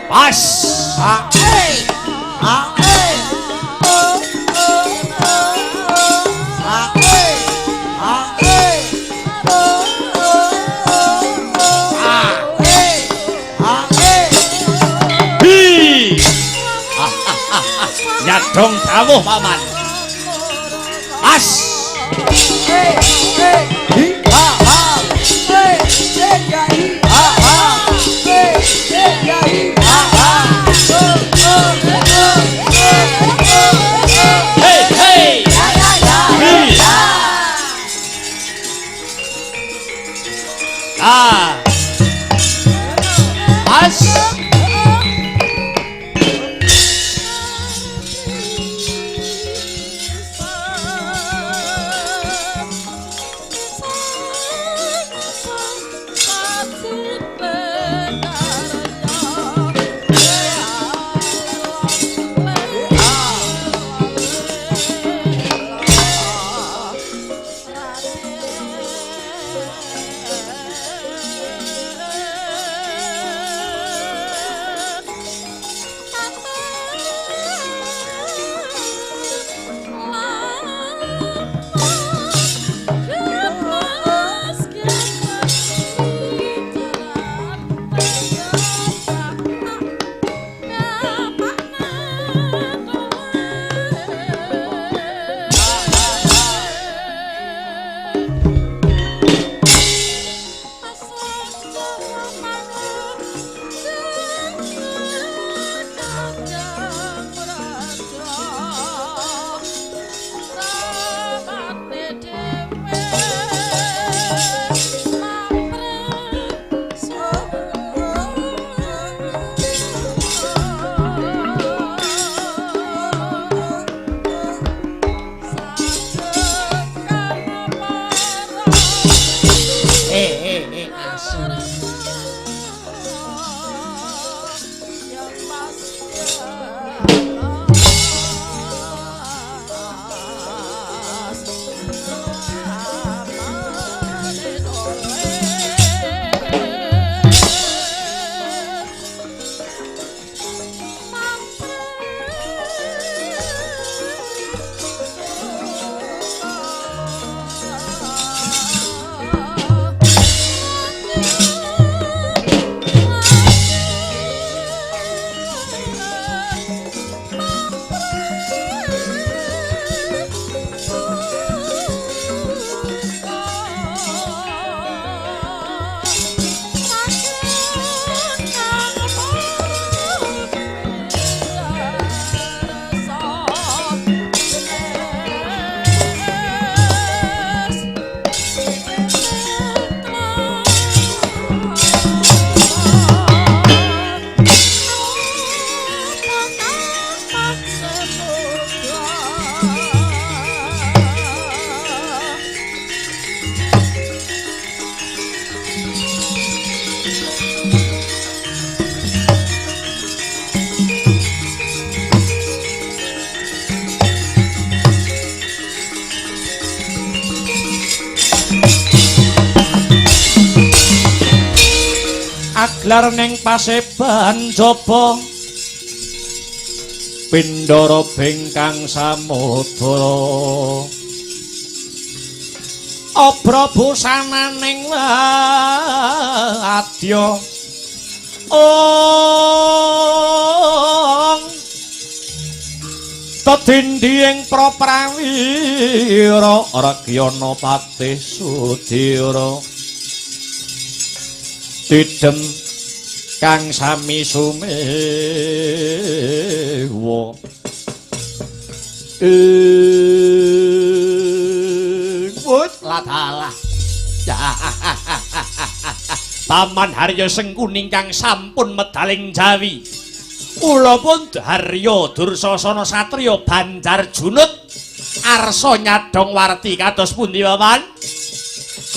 Pas. Nyadong dawuh paman. Pas. Aglar ning paseban jaba Pindara bengkang samudra obra busananing adya tetindhi ing prawira Ragyana Patih Sudira didem kang sami sumewa wut ladalah Paman Harya Sengkuning kang sampun medaling Jawi kula pun Harya Dursasana satriya Banjar Junut arsa nyadong warti kados pundi Paman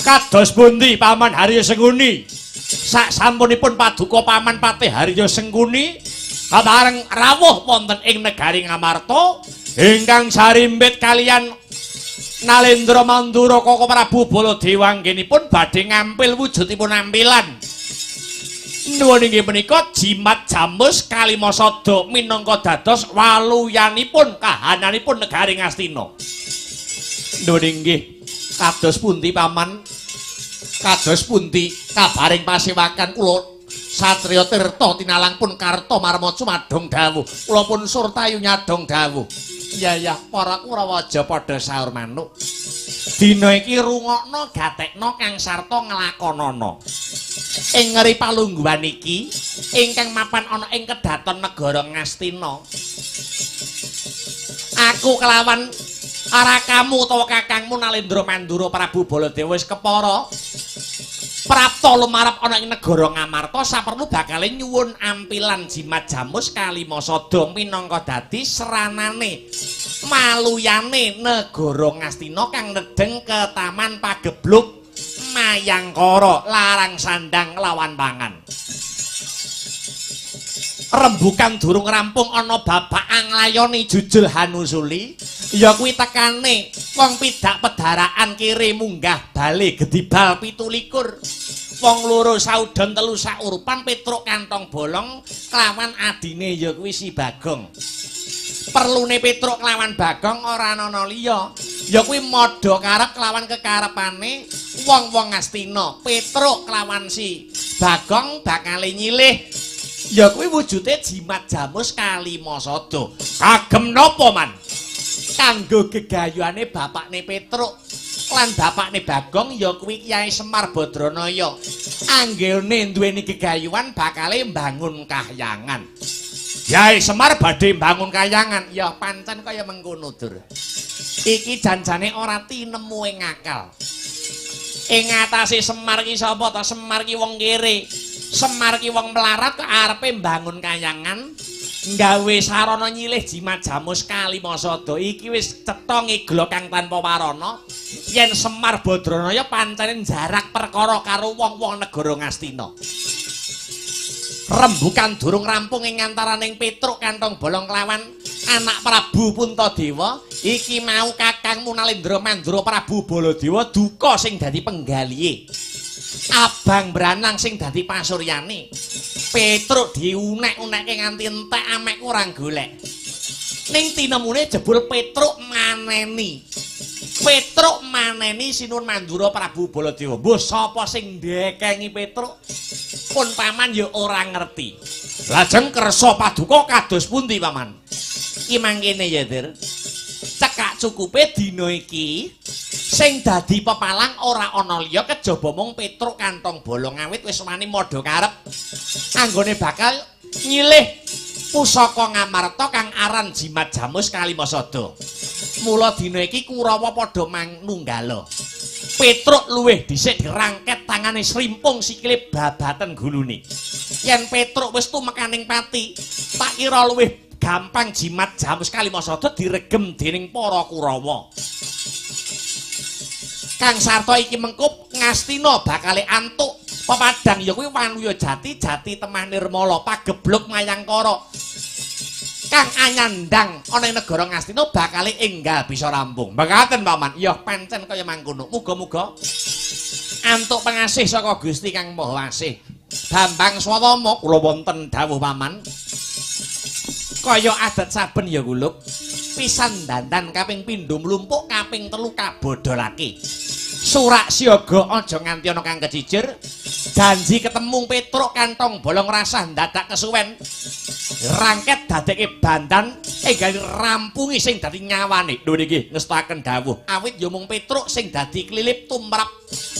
kados pundi Paman Harya Sengkuni Sak sampunipun paduka Paman Patih Haryo Sengkuni kabareng rawuh wonten ing negari Ngamarta ingkang sarimbit kaliyan Nalendra Mandura Koko Prabu Baladewa anggenipun badhe ngampil wujudipun ampilan. Nuwun inggih menika jimat jamus Kalimasada minangka dados waluyanipun kahananipun negari Ngastina. Nuwun inggih kados pundi Paman? Kados pundi kabaring pasewakan kula Satriya Tirta tinalang pun karta marma sumadong dawuh. Kula pun surtayu nyadong dawuh. Iya para Kurawa aja padha saur manuk. Dina iki rungokno gatekno kang sarta nglakonana. Ing ngeri palungguhan iki ingkang mapan ana ing kedaton negara Ngastina. Aku kelawan arakamu utawa kakangmu Nalendra Mandura Prabu Baladewa wis kepara prapta lumarep ana ing negara Ngamarta saperlu bakal nyuwun ampilan jimat jamus Kalimasada minangka dadi seranane maluyane negara Ngastina kang nedeng ke Taman Pagebluk Mayangkara larang sandang lawan pangan. Rembukan durung rampung ana bapak anglayoni jujul Hanusuli ya kuwi tekane wong pidak pedaraan kiri munggah bali gedibal 17 wong loro saudon telu saurupan Petruk kantong bolong kelawan adine ya kuwi si Bagong. Perlune Petruk kelawan Bagong ora ana liya ya kuwi madha karep kelawan kekarepane wong-wong Ngastina. Petruk kelawan si Bagong bakal nyilih ya kuwi wujude jimat jamus Kalimasada. Kagem napa man? Kanggo gegayuhane bapakne Petruk lan bapakne Bagong ya kuwi Kyai Semar Badranaya. Anggone duweni gegayuhan bakale mbangun kahyangan. Kyai Semar badhe mbangun kahyangan ya pancen kaya mengkono Dur. Iki janjane ora tinemu ing akal. Ing atase Semar ki sapa ta? Semar ki wong kere. Semar ki wong melarat kok arepe mbangun kayangan nggawe sarana nyilih jimat jamus Kalimasada. Iki wis cetha ngeglo kang tanpa warana yen Semar Badranaya pancen jarak perkara karo wong-wong negara Ngastina. Rembukan durung rampung ing antaraning Petruk kantong bolong kelawan anak Prabu Puntadewa iki mau kakangmu Nalendra Mandura Prabu Baladewa duka sing dadi penggalihe. Abang Branang sing dadi pasuryane. Petruk diunek-unekke nganti entek amek kurang golek. Ning tinemune jebul Petruk maneni. Petruk maneni Sinuwun Mandura Prabu Baladewa. Mbah sapa sing ndekengi Petruk? Pun paman ya ora ngerti. Lajeng kersa paduka kados pundi paman? Iki mangkene ya, Dir. Cekak cukupe dina iki sing dadi pepalang ora ana liya kejaba mung Petruk kantong bolong awit wis wani madha karep anggone bakal nyilih pusaka Ngamarta kang aran jimat jamus Kalimasada. Mula dina iki Kurawa padha manunggala. Petruk luwih dhisik dirangket tangane srimpung sikile babaten gulune. Yen Petruk wis tumekaning pati, tak kira luwih gampang jimat jamus Kalimasada diregem dening para Kurawa. Kang sarta iki mengkup Ngastina bakale antuk pepadang ya kuwi Wanuya Jati, Jati Temah Nirmala, Pagebluk Mayangkara. Kang anyandang ana ing negara Ngastina bakale enggal bisa rampung. Mekaten paman, ya pancen kaya mangkono. Muga-muga antuk pangasih saka Gusti Kang Maha Asih. Bambang Swatama kula wonten dawuh paman. Kaya adat saben ya kuluk. Pisan dandan kaping pindho mlumpuk kaping telu kabodholake. Surak siaga aja nganti ana kang kecicir. Janji ketemu Petruk kantong bolong rasah dadak kesuwen. Rangket dadekke bandan enggal rampungi sing dadi nyawane. Lho niki ngestaken dawuh. Awit ya mung Petruk sing dadi klilip tumrap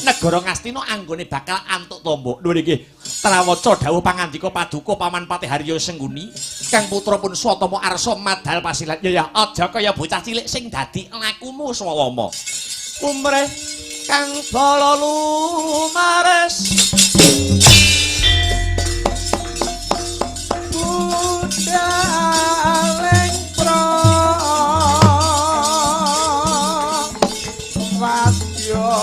negara Ngastina anggone bakal antuk tombok. Lho niki trawaca dawuh pangandika paduka Paman Patih Haryo Sengkuni kang putra pun Swatama arsa madhal pasilat. Ya aja kaya bocah cilik sing dadi lakumu swawama. Umreh kang bala lumares budaleng pro wadya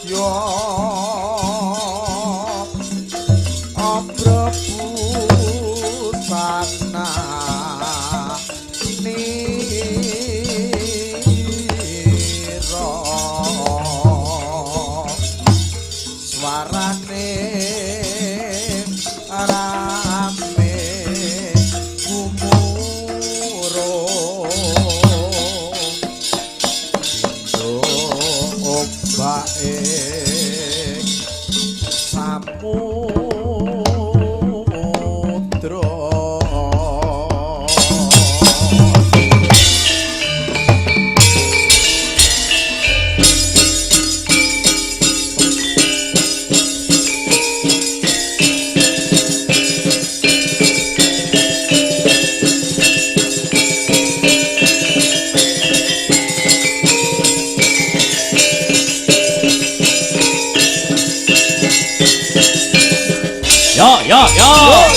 yo obro busana niro swarane rame baik samudra Yo yo yo.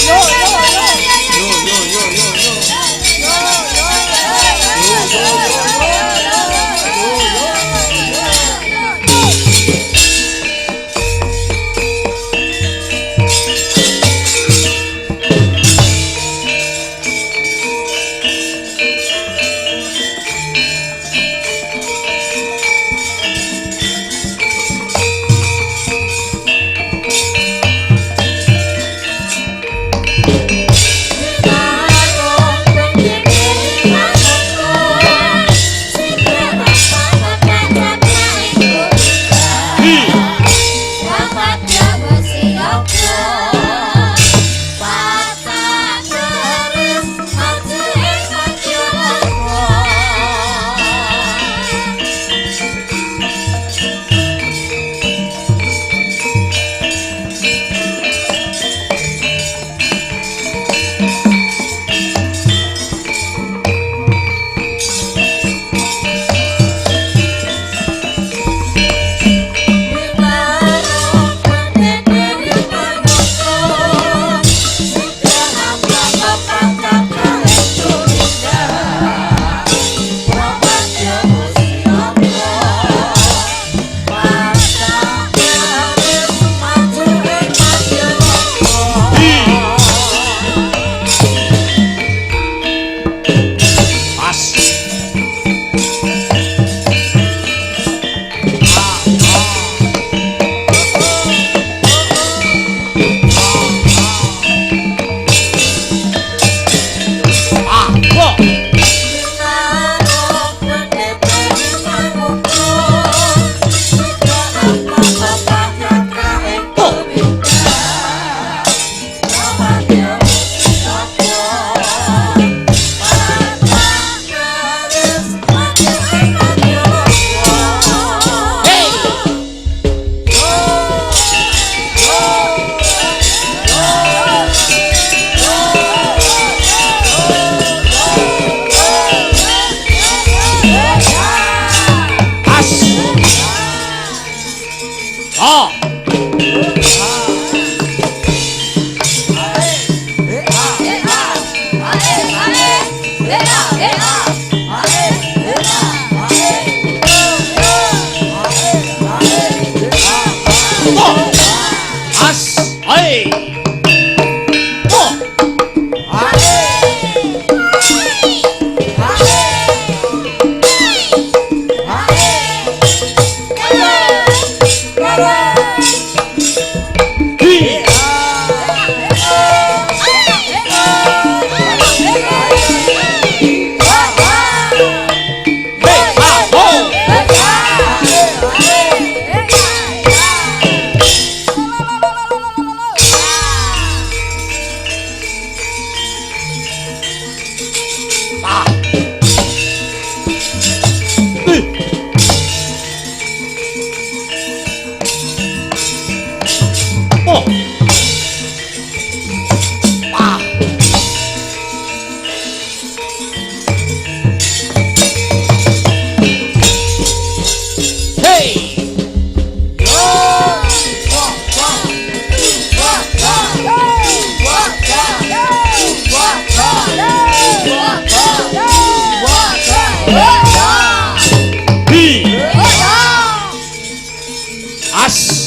As.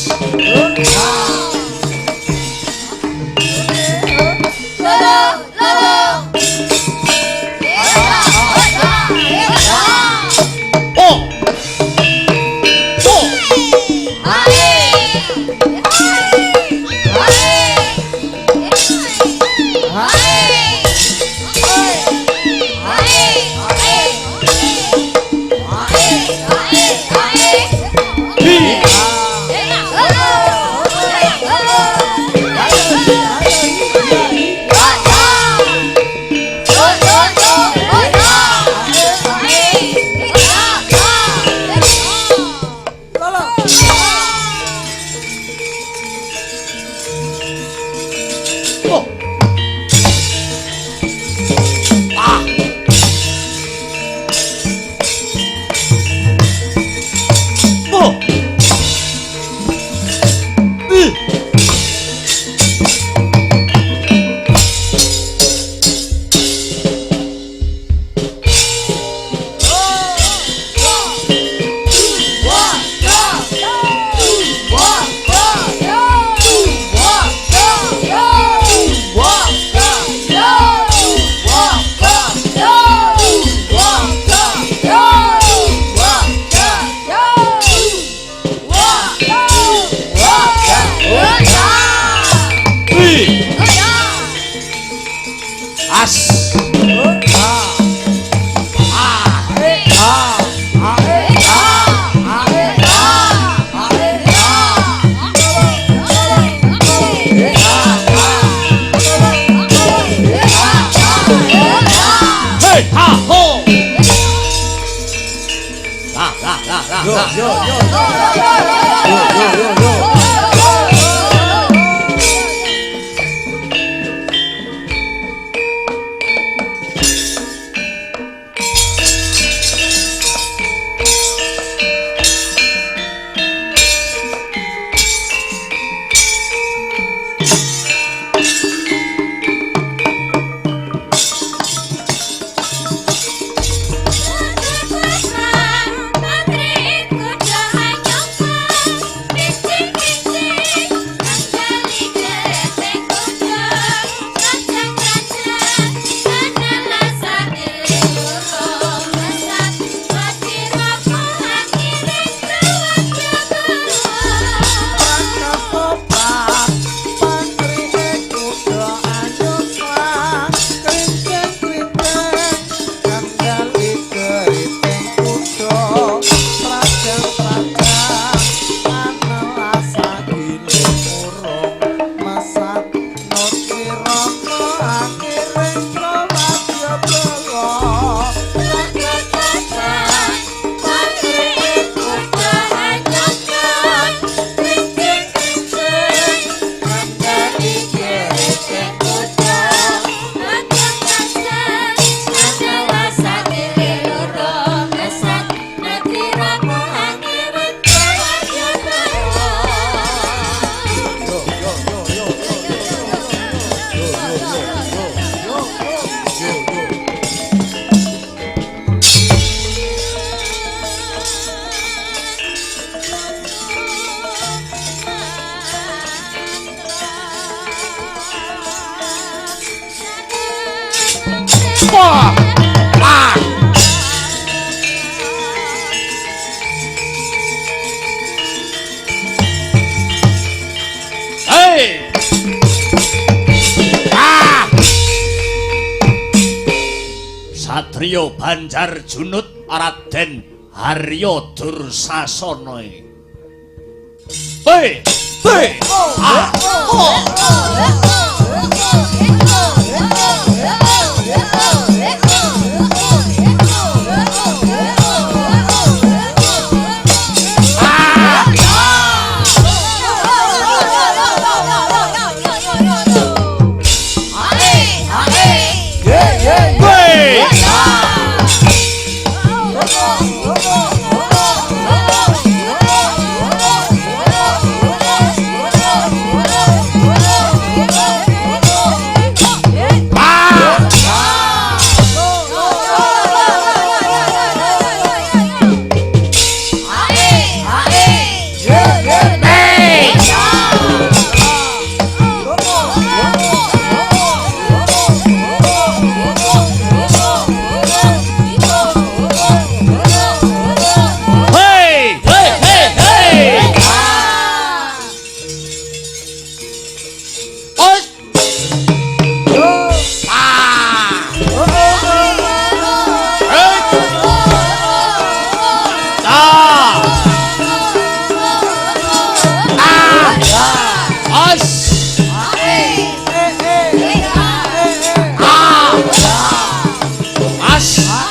Satrio Banjar Junut Raden Haryo Dursasana. Hei, hei, Oh, As. As.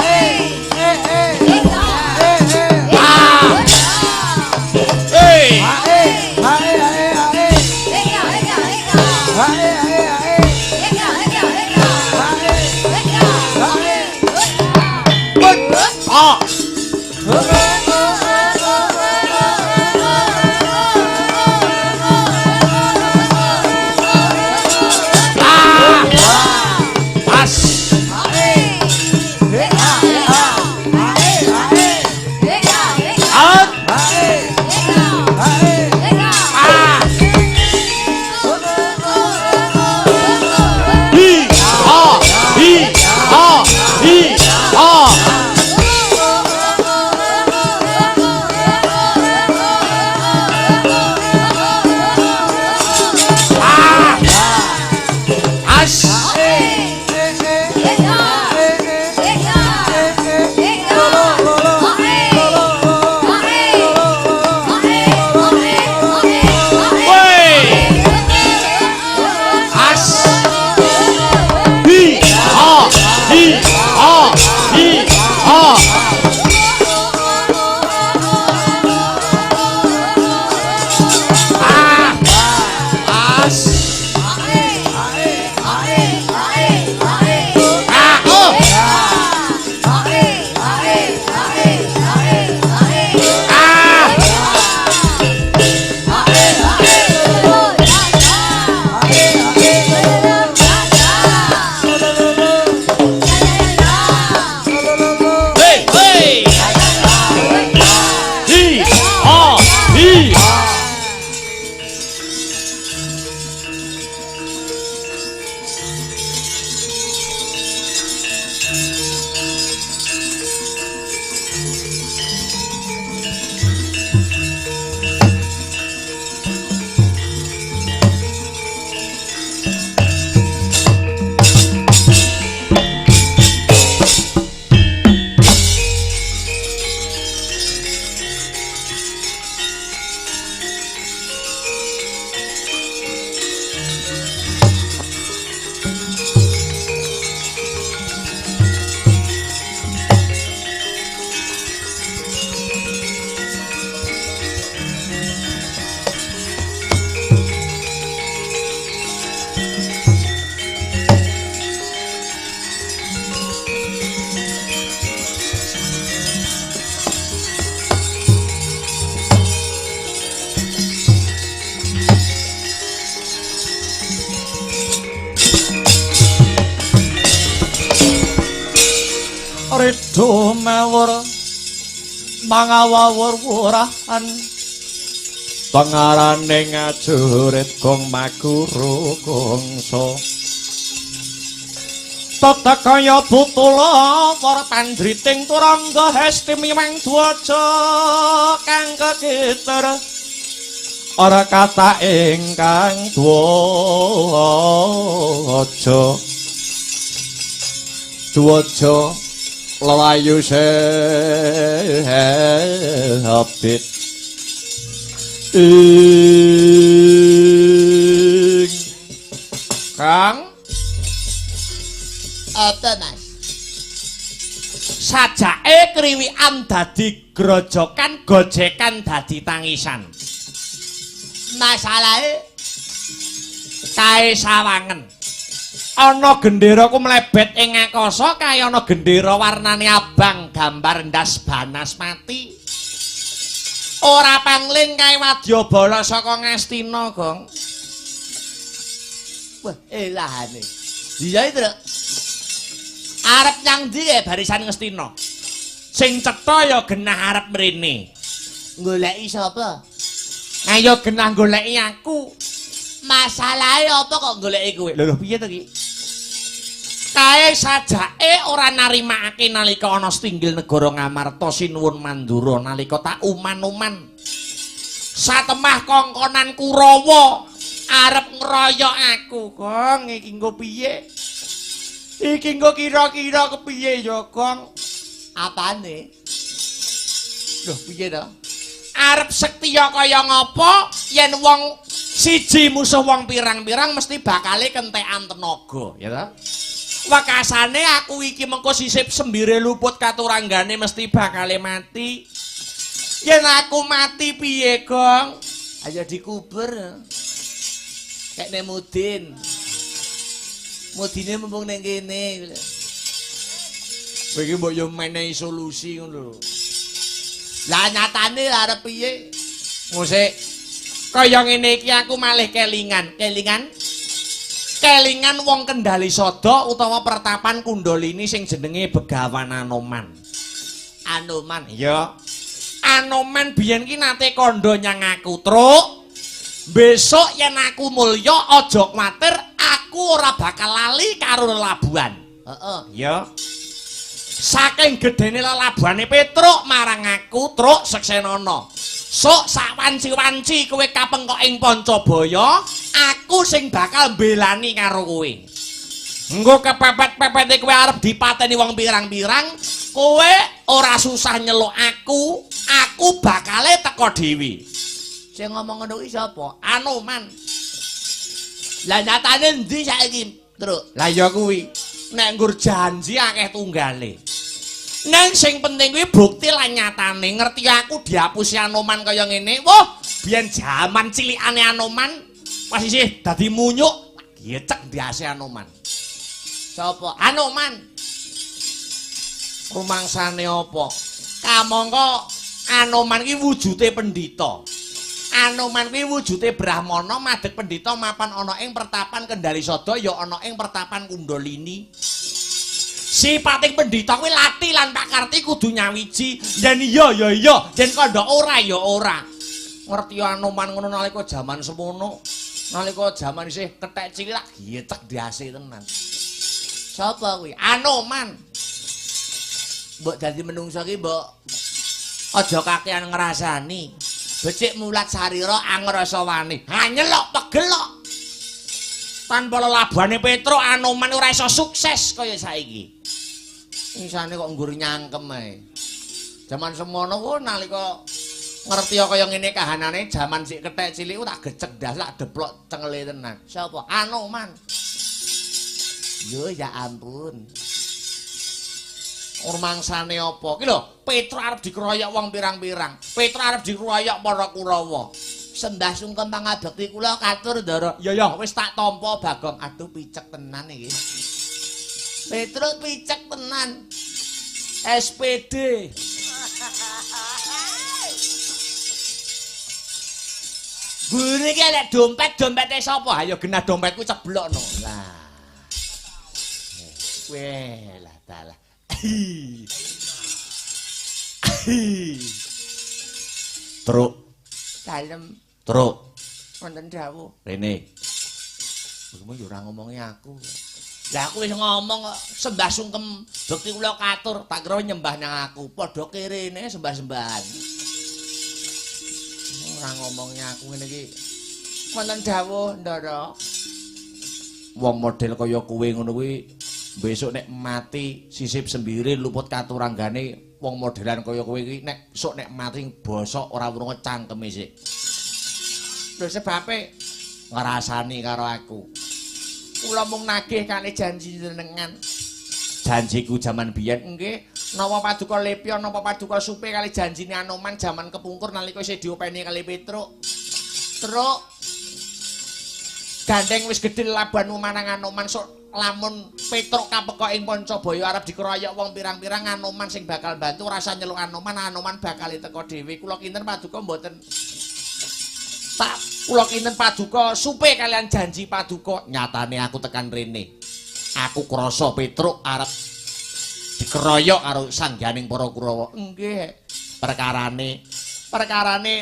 Rido mawur mangawawur-wurahan pangarane ngajurit gong maguru gongso tata kaya butula para pandriting turangga hesti mimang dwaja kang kegiter ora kata ingkang dwaja lelayu sehabit Kang apa Mas sajake kriwikan dadi grojokan gojekan dadi tangisan masalahe kae sawangen ana gendera ku mlebet ing akasa kaya ana gendera warnane abang gambar ndas banas mati ora pangling kae wadyabala saka Ngastina Gong wah elahane iya itu arep nyang ndi barisan Ngastina sing cetha ya genah arep mrene goleki sapa ayo genah goleki aku masalahe apa kok goleki kowe lho piye to ki kae sajake ora narimakake nalika ana Stinggil Negara Ngamarta sinuwun Mandura nalika tak uman-uman satemah kongkonan Kurawa arep ngeroyok aku Gong iki nggo piye iki nggo kira-kira kepiye ya Gong apane lho piye to arep sektiya kaya ngapa yen wong Siji musuh wong pirang-pirang mesti bakale kentekan tenaga, ya ta? Wakasane aku iki mengko sisip sembire luput katuranggane mesti bakale mati. Yen aku mati piye, Gong? Ayo dikubur. Kekne Mudin. Mudine mumpung ning kene. Kowe iki mbok yo menehi solusi ngono lho. Lah nyatane arep piye? Musik kaya ngene iki aku malih kelingan. Kelingan wong Kendali Sada utawa pertapan Kundalini sing jenenge Begawan Anoman. Anoman, ya. Anoman biyen ki nate kandha nyang aku, Truk. Besok yen aku mulya aja kuwatir, aku ora bakal lali karo lelabuhan. Heeh, ya. Saking gedene lelabuhane Petruk marang aku, Truk Seksenana. Sok sawanci-wanci kowe kapengkok ing Pancabaya, aku sing bakal mbelani karo kowe. Engko kepepet-pepete kowe arep dipateni wong pirang-pirang, kowe ora susah nyeluk aku bakale teko dhewe. Sing ngomong ngono kuwi sapa? Anoman. Lah nyatane endi saiki, Truk? Lah ya kuwi. Nek nggur janji akeh tunggale. Neng sing penting kuwi bukti lan nyatane ngerti aku dihapusi Anoman kaya ngene. Wah, biyen jaman cilikane Anoman pas isih dadi munyuk, gecek diase Anoman. Sapa? Anoman. Rumangsane apa? Kamangka Anoman iki wujude pendhita. Anoman kuwi wujude Brahmana madheg pendhita mapan ana ing pertapan Kendali Sada ya ana ing pertapan Kundalini. Sipating pendhita kuwi lati lan Pak Karti kudu nyawiji. Yen iya ya iya, yen kandha ora ya ora. Ngerti Anoman ngono nalika jaman semono. Nalika jaman isih kethek cilik lak gecek diase tenan. Sapa kuwi? Anoman. Mbok dadi menungsa ki mbok aja kakean ngrasani. Becik mulat sarira angrasa wani. Ha nyelok pegel kok. Tanpa lelabuhane Petruk Anoman ora iso sukses kaya saiki. Isane kok nggur nyangkem ae. Jaman semono ku nalika ngerti kaya ngene kahanane jaman sik kethek cilik tak gecek ndas lak deplok cengele tenan. Sapa? Anoman. Yo ya ampun. Urmangsane apa? Ki lho, Petruk arep dikeroyok wong pirang-pirang. Petruk arep dikeroyok para Kurawa. Sembah sungkem pangabekti kula katur Ndara. Ya ya wis tak tampa Bagong. Aduh picek tenan iki. Petruk picek tenan. SPD. Gune iki lek dompete sapa? Ayo genah dompetku ceblokno. Lah. Weh, lah dalah. Truk. Dalem. Truk. Wonten dawuh. Rene. Kowe yo ora ngomongi aku. Lah aku wis ngomong kok sembah sungkem bekti kula katur, tak kira nyembah nang aku. Padha kirene sembah-sembahan. Ora ngomongi aku ngene iki. Wonten dawuh, Ndara. Wong model kaya kowe ngono kuwi besok nek mati sisip sembire luput katuranggane wong modelan kaya kowe iki nek sok nek mati bosok ora wurung cangkeme sik. Lho sebabe ngrasani karo aku. Kula mung nagih kali janji jenengan. Janjiku jaman biyen nggih napa paduka lepya napa paduka supe kali janjine Anoman jaman kepungkur nalika isih diopeni kali Petruk. Truk gandeng wis gedhe labanmu marang Anoman sok lamun Petruk kapeka ing Pancabaya arep dikeroyok wong pirang-pirang Anoman sing bakal bantu rasa nyeluk Anoman bakal teko dhewe. Kula kinten paduka mboten kula kinten paduka supe kalian janji paduka. Nyatane aku tekan rene. Aku krasa Petruk arep dikeroyok karo sangganing para Kurawa. Nggih, perkarane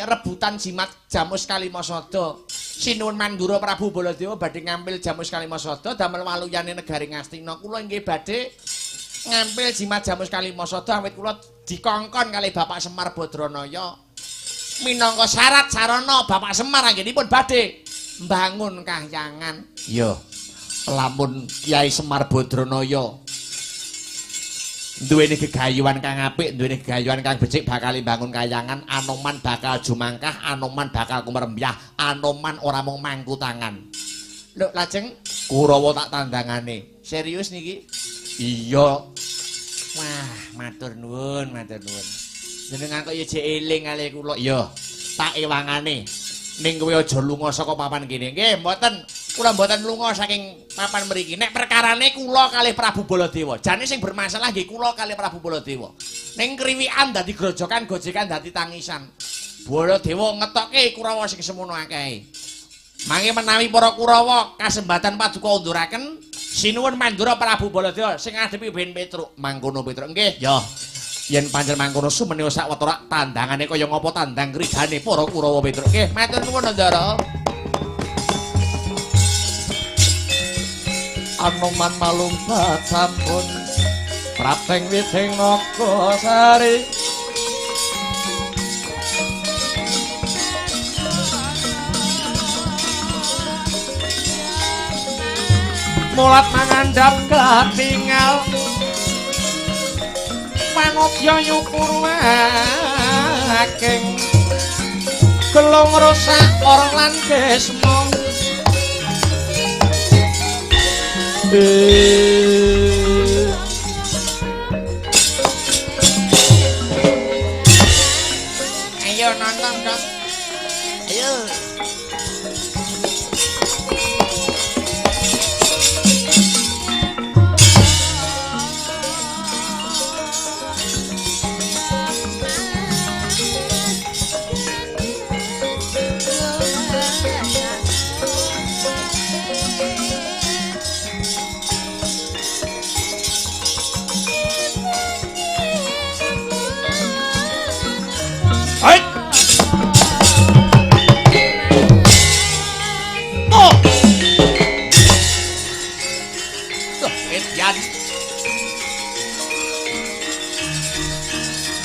rebutan jimat Jamus Kalimasada. Sinuwun Mandura Prabu Baladewa badhe ngambil Jamus Kalimasada damel waluyane negari Ngastina. Kula nggih badhe ngambil jimat Jamus Kalimasada awit kula dikongkon kali Bapak Semar Badranaya. Minangka syarat sarana Bapak Semar anggenipun badhe mbangun kahyangan. Iya. Lamun Kyai Semar Badranaya duweni gegayuhan kang apik, duweni gegayuhan kang becik bakal mbangun kayangan, Anoman bakal jumangkah, Anoman bakal kumerembyah, Anoman ora mung mangku tangan. Lho lajeng Kurawa tak tandangane. Serius niki? Iya. Wah, matur nuwun, matur nuwun. Jenengan kok ya jek eling kali kula. Iya, tak ewangane. Ning kowe aja lunga saka papan kene. Nggih, mboten. Kula mboten lunga saking papan mriki. Nek perkarane kula kalih Prabu Baladewa. Jane sing bermasalah nggih kula kalih Prabu Baladewa. Ning kriwikan dadi grojokan, gojekan dadi tangisan. Baladewa ngetokke Kurawa sing semono akehe. Mangke menawi para Kurawa kasembatan paduka unduraken sinuwun Mandura Prabu Baladewa sing ngadepi Ben Petruk. Mangkono Petruk. Nggih, ya. Yen pancen mangkono sumene sawetara tandangane kaya ngapa tandang kridane para Kurawa Petruk. Nggih, matur nuwun Ndara. Anoman malumpat sampun prateng witing naga sari. Mulat mangandhap katingal manodya nyukur waking gelung rusak or lan kesmo. Ayo nonton dong. Ayo.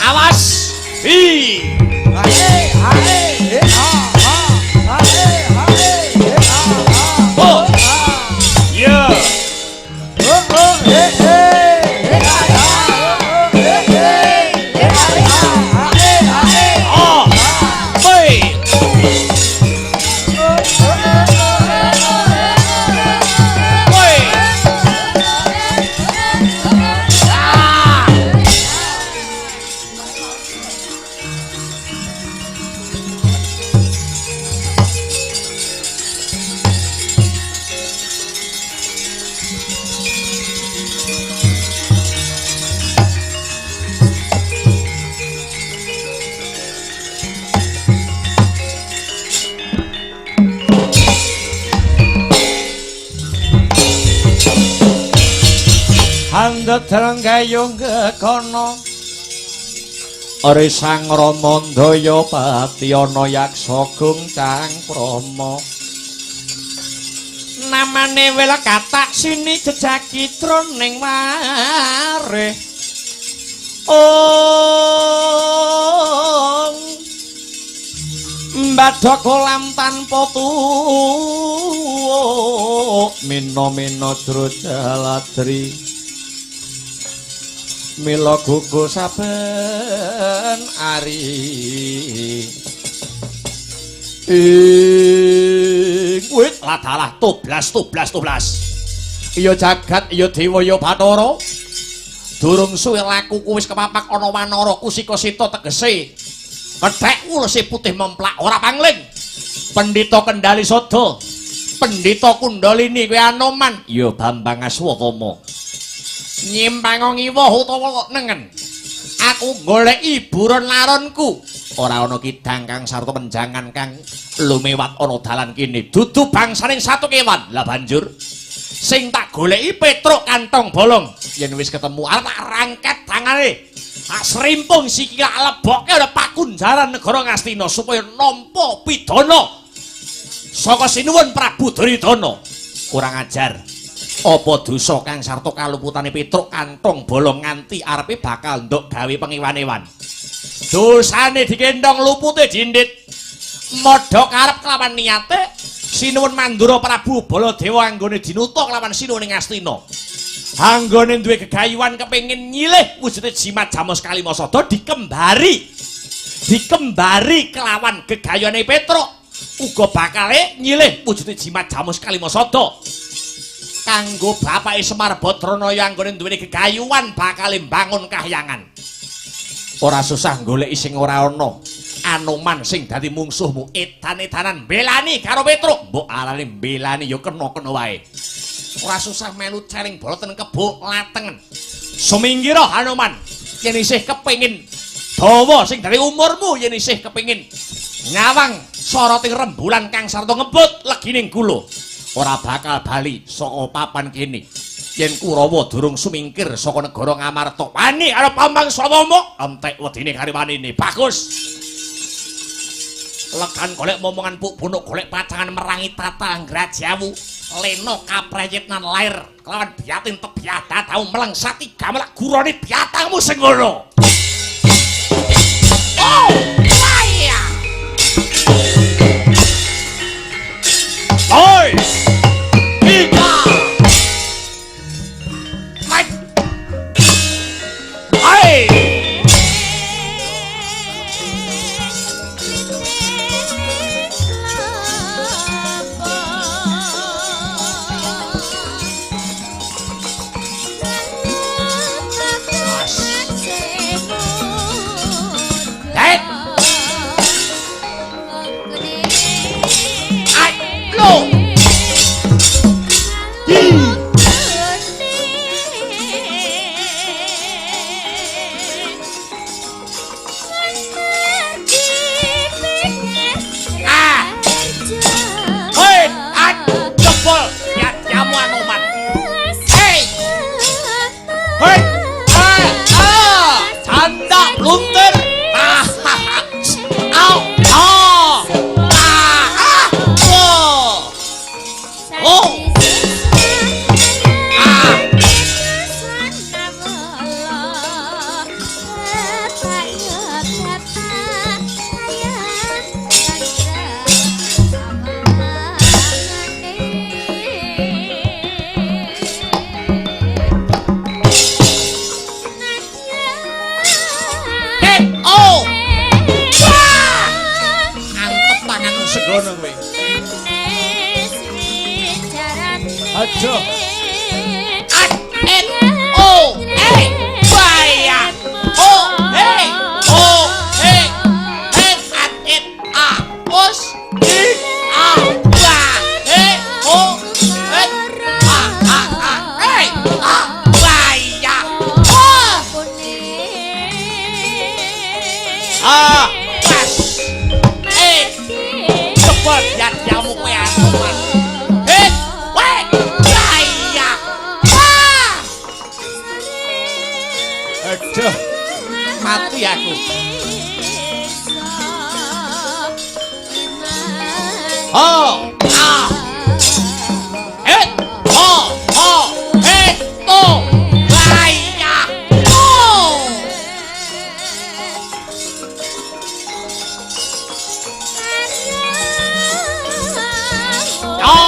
Awas! Hi! Hae, hae, ha, ha, hae, hae, ha, ha. Oh! Ya! Oh, oh, he, he, he, ha, he, he, he, ha, hae, hae. Oh! Hoi! Handhetreng gayung gekono Ori sang Rama Ndaya Patyana yaksa gungcang prama namane wel katak sini jejaki troning wareh mbadha kolam tanpa tuwuk mina-mina drujaladri mila gugus saben ari wit ladalah toblas iya jagat iya dewa ya Bathara durung suwe lakuku wis kepapak ana wanara kusika sita tegese kethek ulese putih memplak ora pangling pendhita kendali sada pendhita kundalini kuwi Anoman ya Bambang Aswatama nyimpang ngiwah utawa nengen aku goleki buron laronku ora ana kidang kang sarta penjangan kang lumewat ana dalan kene dudu bangsaning satu kewan lah banjur sing tak goleki Petruk kantong bolong yen wis ketemu arep tak rangket tangane tak srimpung sikil lebokke ana pakunjaran negara Ngastina supaya nampa pidana saka sinuwun Prabu Duryudana kurang ajar. Apa dosa kang sarta kaluputane Petruk kantong bolong nganti arepe bakal nduk gawe pengiwan-ewan. Dosane dikendhong lupute dindit. Madha karep kelawan niate sinuwun Mandura Prabu Baladewa anggone dinuta kelawan sinuwuning Astina. Anggone duwe gegayuhan kepengin nyilih wujude jimat Jamus Kalimasada dikembari kelawan gegayuhane Petruk uga bakale nyilih wujude jimat Jamus Kalimasada kanggo bapake Semar Badranaya anggone duweni gegayuhan bakale mbangun kahyangan ora susah goleki sing ora ana Anoman sing dadi mungsuhmu edan-edanan belani karo Petruk mbok alane belani ya kena-kena wae ora susah melu cering boloten kebo latengen sumingira Hanoman yen isih kepengin dawa sing dari umurmu yen isih kepengin nyawang soroting rembulan kang sarta ngebut legining gula ora bakal bali saka papan kene yen Kurawa durung sumingkir saka negara Ngamarta wani karo Pambang Sawama entek wedine kariwanine bagus lekan golek momongan puk bunuk golek pacangan merangi tata anggrajawu Leno kaprayit nan lair kelawan biatin tebiata tau melengsati gamelak gurone biatangmu sing ngono. Oh, waya. Oi. Ika. Mike. Hai. Mati aku. Oh, ah. Baya. Oh. Oh.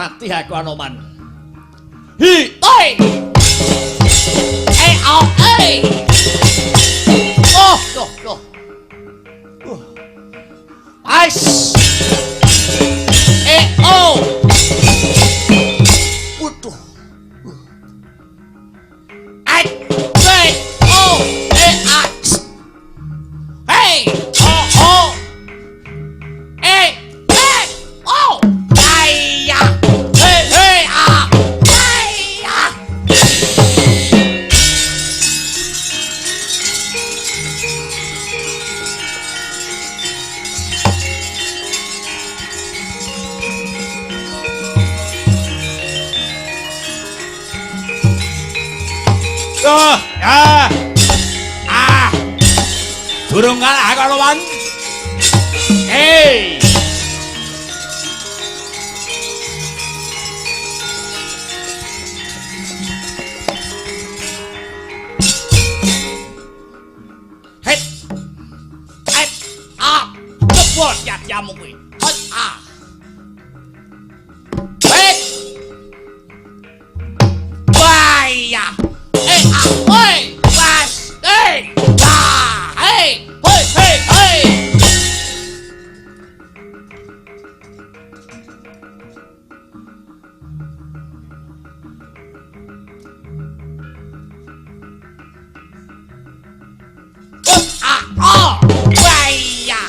mati aku Anoman. Hi, oi. Oh, eh. Oh, loh. Ais. Oh. Waduh. Ai, hey, oh, hey, oh. Oh, ayah. Hey, ayah. Durung kalah karo wan. Hey. Cepot jamu kuwi. Bahaya. Oi, was. Hey. Hey. Bahaya. Bahaya.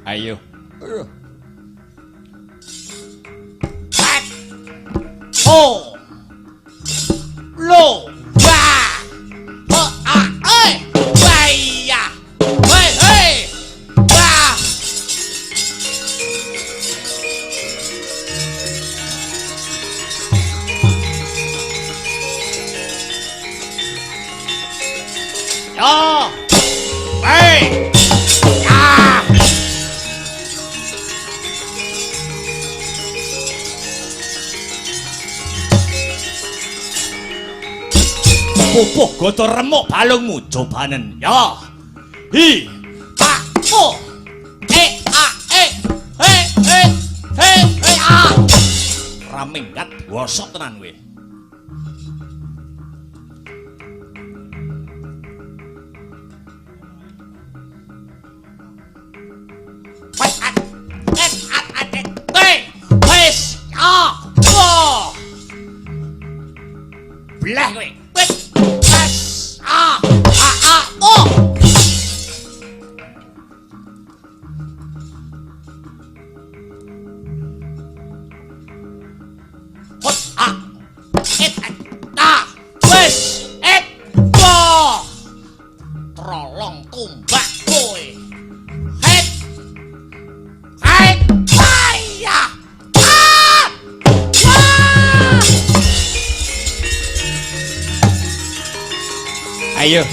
Ayo. Oh. Lo. Bahaya. Hey. Bah. Yo. Hey. Pupuh goto remuk balungmu cobanen ya. Hi. Mo. Raminggat bosok tenan kowe. Belah kowe. Trolong tumbak kowe. Ayo.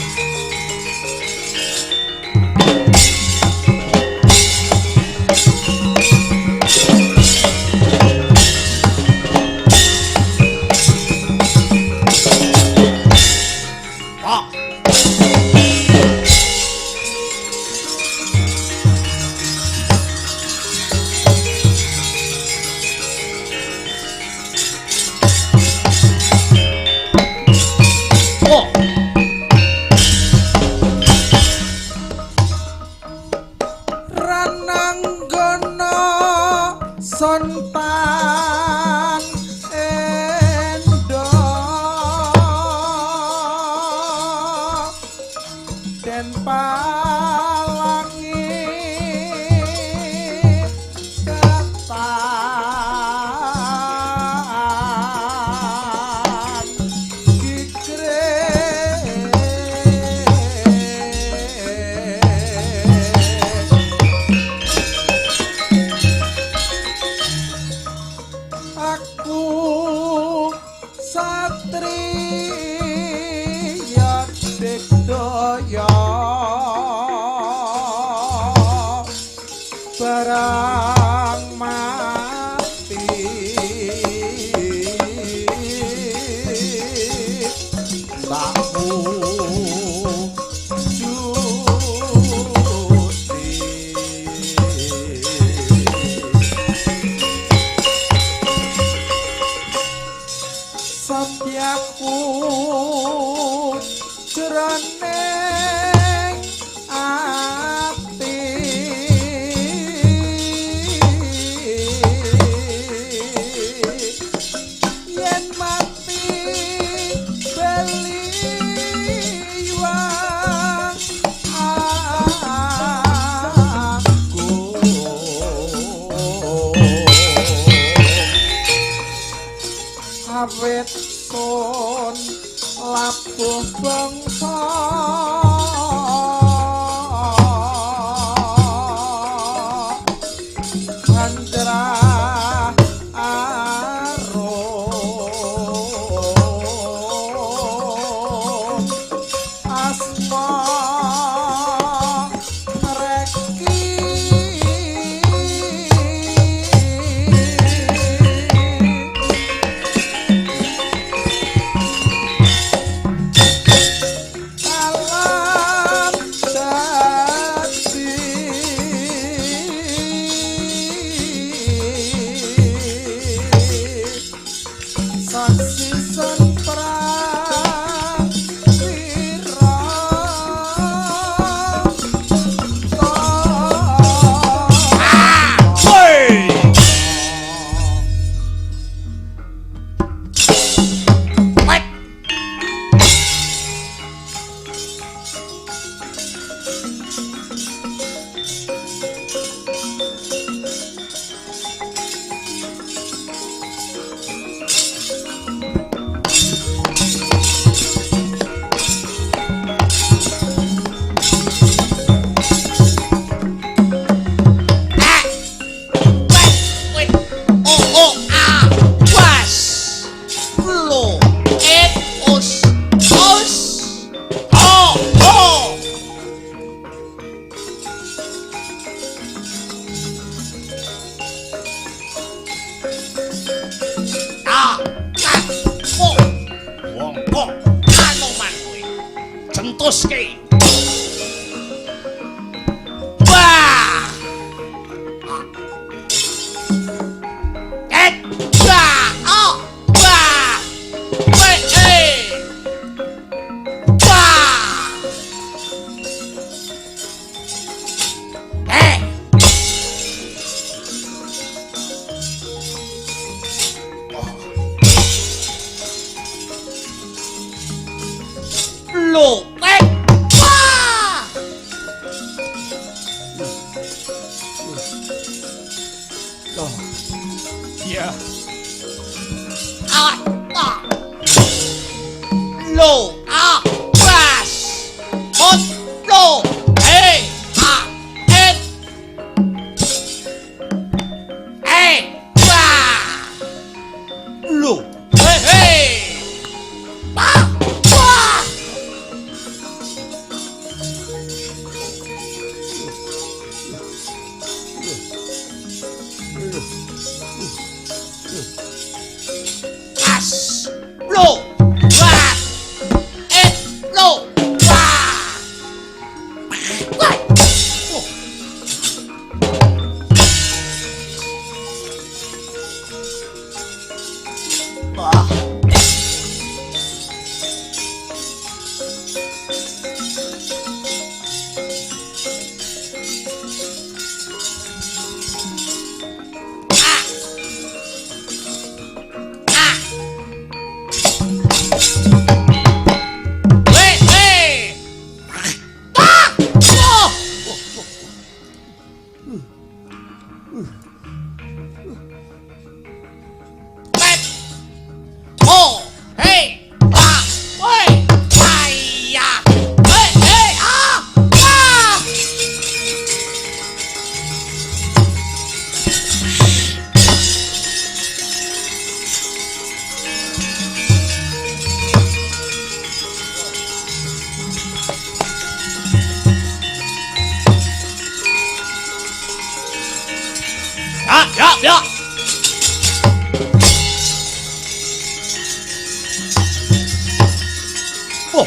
Oh.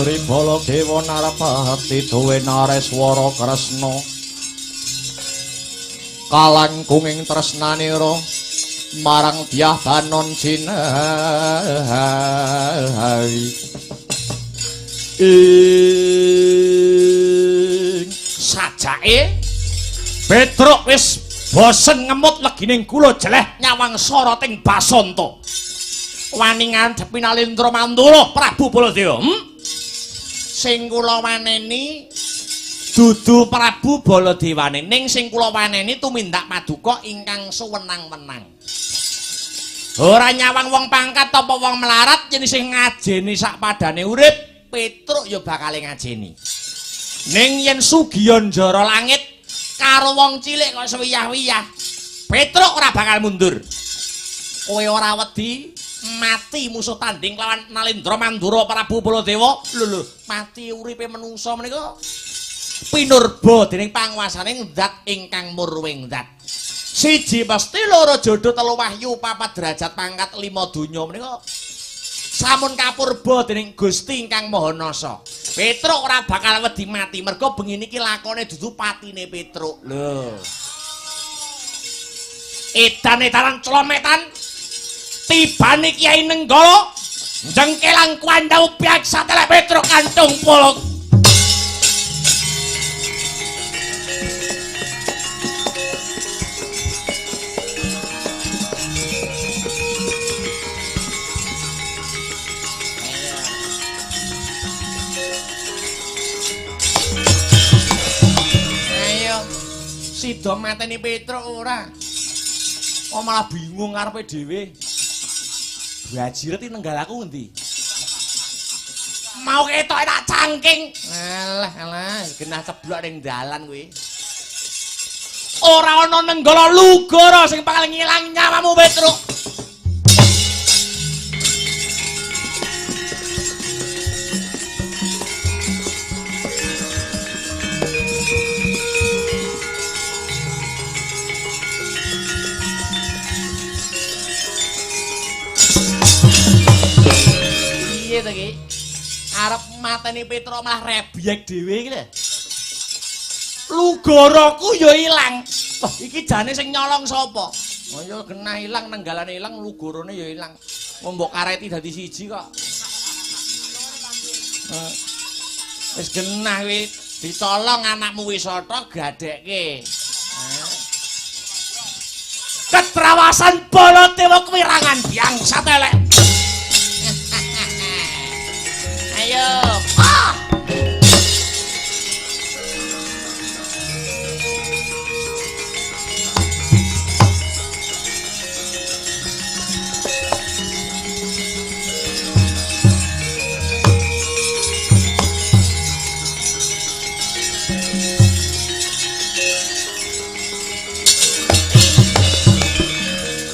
Sri Baladewa Narpati duwe Nareswara Kresna kalangkung ing tresnanira marang Dyah Banon Jinawi ing sajake Petruk wis bosen ngemut legining kula jeleh nyawang soroting Basanta wani ngadhepi Nalendra Mandura Prabu Baladewa sing kula waneni dudu Prabu Baladewane ning sing kula waneni tumindak paduka ingkang suwenang-wenang ora nyawang wong pangkat apa wong melarat yen sing ngajeni sak padane urip Petruk ya bakal ngajeni ning yen sugiya njara langit karo wong cilik kok sewiyah-wiyah Petruk ora bakal mundur kowe ora wedi mati musuh tanding lawan Nalendra Mandura Prabu Baladewa lho mati uripe menungsa menika pinurba dening panguwasaning zat ingkang murwing zat siji mesti loro jodho telu wahyu papat derajat pangkat lima donya menika sampun kapurba dening Gusti ingkang Maha Nasa Petruk ora bakal wedi mati mergo bengi niki lakone dudu patine Petruk lho edan-edanan clometan tibane Kyai Nenggala jengkelang kuandau piak satelek Petruk kantung polok ayo sida mateni Petruk ora kok malah bingung karepe dhewe Bajiret iki nenggalaku endi? Mau ketok tak cangking. Alah, genah ceblok ning dalan kuwi. Ora ana nenggala lugara sing bakal ngilang nyawamu Petruk. Iki arep mateni Petruk malah rebyek dhewe iki lho. Lugaraku ya ilang. Wah, iki jane sing nyolong sapa? Oh ya genah ilang, nenggalane ilang, lugarane ya ilang. Mbok kareti dadi siji kok. Wis genah kuwi ditolong anakmu Wisata gadhekke. Ketrawasan Baladewa kewirangan bangsat elek. Ayo.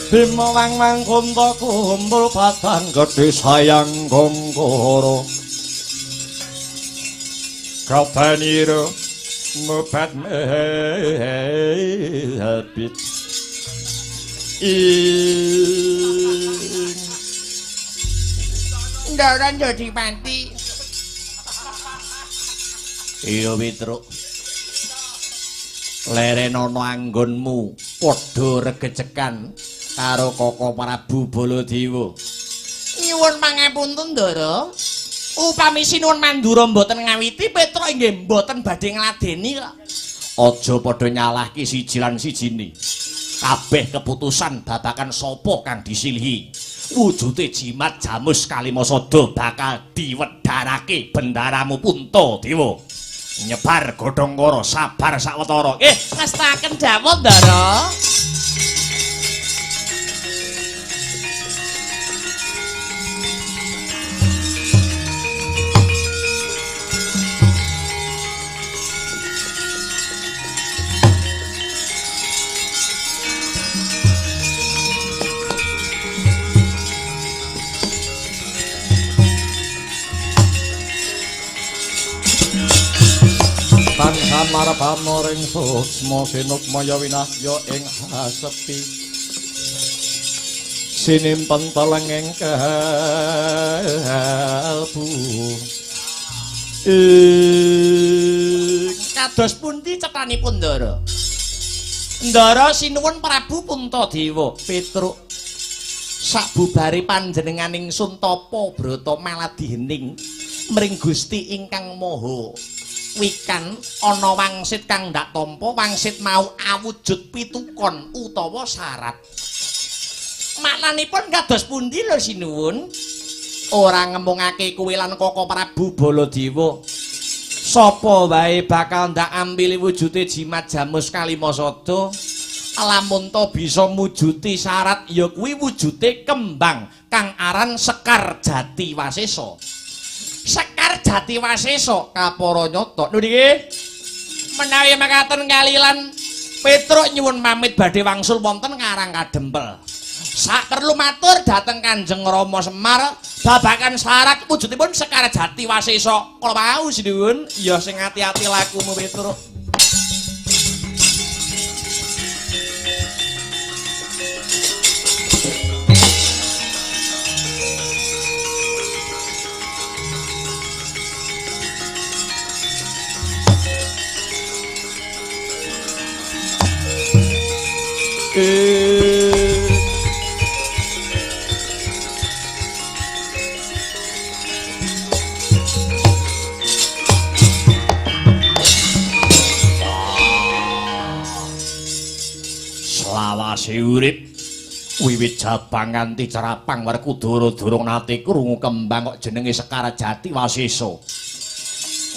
Bima wang kunta kumpul patan gedhe sayang gongkoro Kapaniro mupat habit Ndaran jadi panti. Iya Petruk. Lerenono anggonmu padha regecekan karo Koko Prabu Baladewa. Nyuwun pangapunten Ndara. Upami sinuwun Mandura mboten ngawiti Petruk inggih mboten badhe ngladeni kok. Aja padha nyalahke siji lan sijine. Kabeh keputusan babakan sapa kang disilihi. Wujude jimat Jamus Kalimasada bakal diwedharake bendaramu Puntadewa. Nyebar godhong-kara sabar sawetara. Ngestaken dawuh Ndara. Samar pamoring suksma sinukmaya winahya ing hasepi sinimpen telenging kalbu Kados pundi cethanipun Ndara? Ndara sinuwun Prabu Puntadewa. Petruk sabubare panjenengan ingsun tapa brata maladihening mring Gusti ingkang Maha Wikan ana wangsit kang ndak tampa wangsit mau awujud pitukon utawa syarat. Maknanipun kados pundi lho sinuwun? Ora ngembungake kuwi lan Koko Prabu Baladewa. Sapa wae bakal ndak ambili wujude jimat jamus Kalimasada. Lamun to bisa mujuti syarat ya kuwi wujude kembang kang aran Sekar Jati Wasesa. Sekar Jati Wasesa kapara nyata. Lho niki menawi makaten kalilan Petruk nyuwun pamit badhe wangsul wonten Karang Kadempel. Sak perlu matur dhateng Kanjeng Rama Semar babagan syarat wujudipun Sekar Jati Wasesa. Kala wau sinuwun ya sing ati-ati lakumu Petruk. Selawase urip wiwit Jabang nganti Cerapang Werkudara durung nate krungu kembang kok jenenge Sekar Jati Wasesa.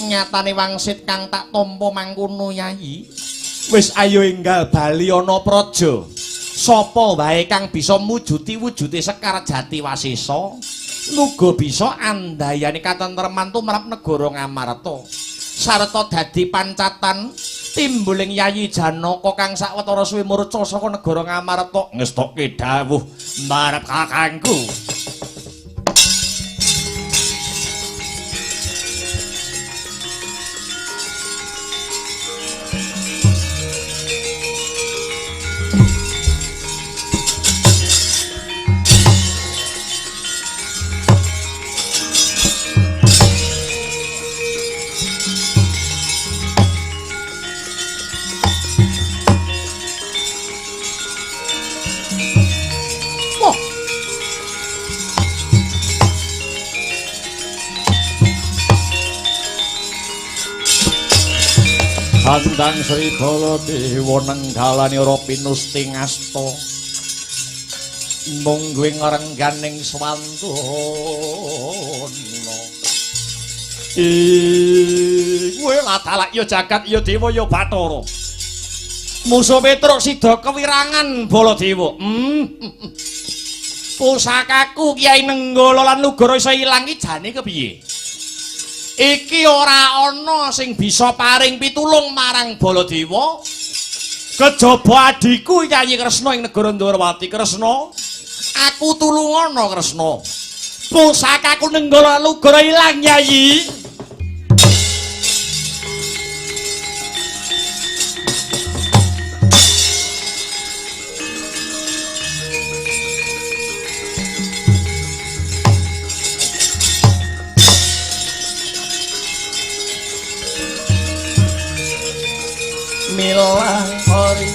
Nyatane wangsit kang tak tampa mangkono Yayi. Wis ayo enggal bali ana praja. Sapa wae kang bisa mujuti wujude Sekar Jati Wasesa muga bisa andayani katentreman tumrap negara Ngamarta sarta dadi pancatan timbuling Yayi Janaka kang sawetara suwe murca saka negara Ngamarta ngestokke dawuh marep kakangku. Handang Sri Baladewa nenggalani ora pinusti ngasta mungguing rengganing swantuna kowe latalak ya jagat ya dewa ya Bathara musuh Petruk sida kewirangan Baladewa pusakaku Kyai Nenggala lan Nugara isa ilang iki jane kepiye? Iki ora ana sing bisa paring pitulung marang Baladewa kejaba adhiku Yayi Kresna ing negara Ndarawati. Kresna aku tulungana Kresna pusakaku Nenggala Nugara ilang Yayi. Milang hori